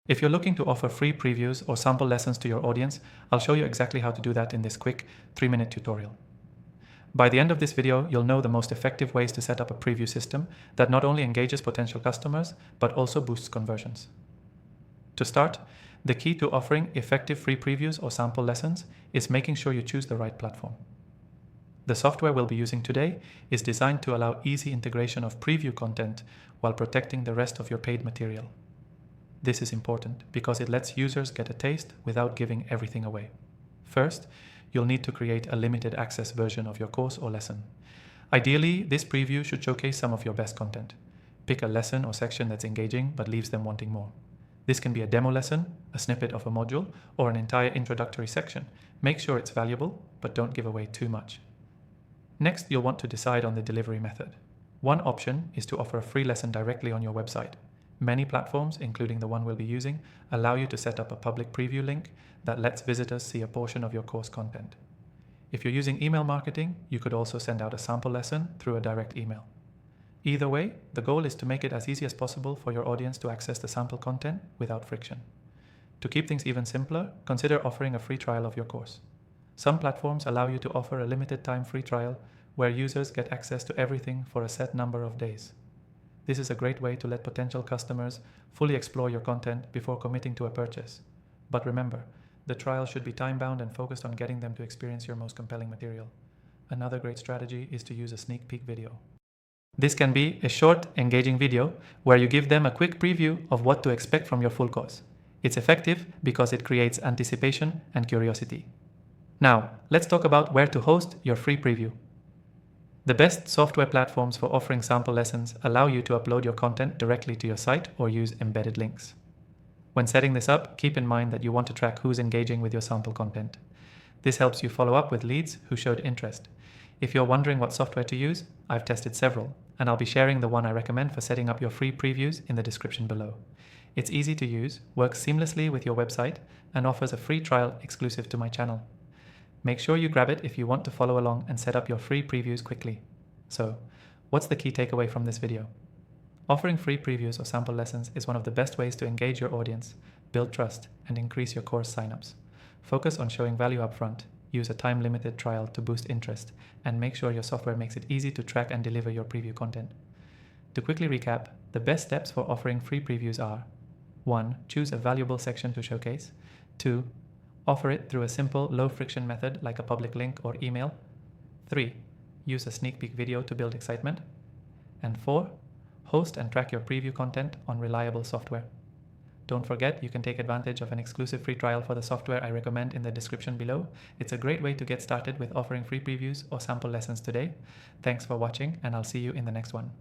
If you're looking to offer free previews or sample lessons to your audience, I'll show you exactly how to do that in this quick 3-minute tutorial. By the end of this video, you'll know the most effective ways to set up a preview system that not only engages potential customers, but also boosts conversions. To start, the key to offering effective free previews or sample lessons is making sure you choose the right platform. The software we'll be using today is designed to allow easy integration of preview content while protecting the rest of your paid material. This is important because it lets users get a taste without giving everything away. First, you'll need to create a limited access version of your course or lesson. Ideally, this preview should showcase some of your best content. Pick a lesson or section that's engaging but leaves them wanting more. This can be a demo lesson, a snippet of a module, or an entire introductory section. Make sure it's valuable, but don't give away too much. Next, you'll want to decide on the delivery method. One option is to offer a free lesson directly on your website. Many platforms, including the one we'll be using, allow you to set up a public preview link that lets visitors see a portion of your course content. If you're using email marketing, you could also send out a sample lesson through a direct email. Either way, the goal is to make it as easy as possible for your audience to access the sample content without friction. To keep things even simpler, consider offering a free trial of your course. Some platforms allow you to offer a limited time free trial where users get access to everything for a set number of days. This is a great way to let potential customers fully explore your content before committing to a purchase. But remember, the trial should be time-bound and focused on getting them to experience your most compelling material. Another great strategy is to use a sneak peek video. This can be a short, engaging video where you give them a quick preview of what to expect from your full course. It's effective because it creates anticipation and curiosity. Now, let's talk about where to host your free preview. The best software platforms for offering sample lessons allow you to upload your content directly to your site or use embedded links. When setting this up, keep in mind that you want to track who's engaging with your sample content. This helps you follow up with leads who showed interest. If you're wondering what software to use, I've tested several, and I'll be sharing the one I recommend for setting up your free previews in the description below. It's easy to use, works seamlessly with your website, and offers a free trial exclusive to my channel. Make sure you grab it if you want to follow along and set up your free previews quickly. So, what's the key takeaway from this video? Offering free previews or sample lessons is one of the best ways to engage your audience, build trust, and increase your course signups. Focus on showing value upfront, use a time-limited trial to boost interest, and make sure your software makes it easy to track and deliver your preview content. To quickly recap, the best steps for offering free previews are: 1. Choose a valuable section to showcase. 2. Offer it through a simple, low-friction method like a public link or email. 3. Use a sneak peek video to build excitement. And 4. Host and track your preview content on reliable software. Don't forget, you can take advantage of an exclusive free trial for the software I recommend in the description below. It's a great way to get started with offering free previews or sample lessons today. Thanks for watching, and I'll see you in the next one.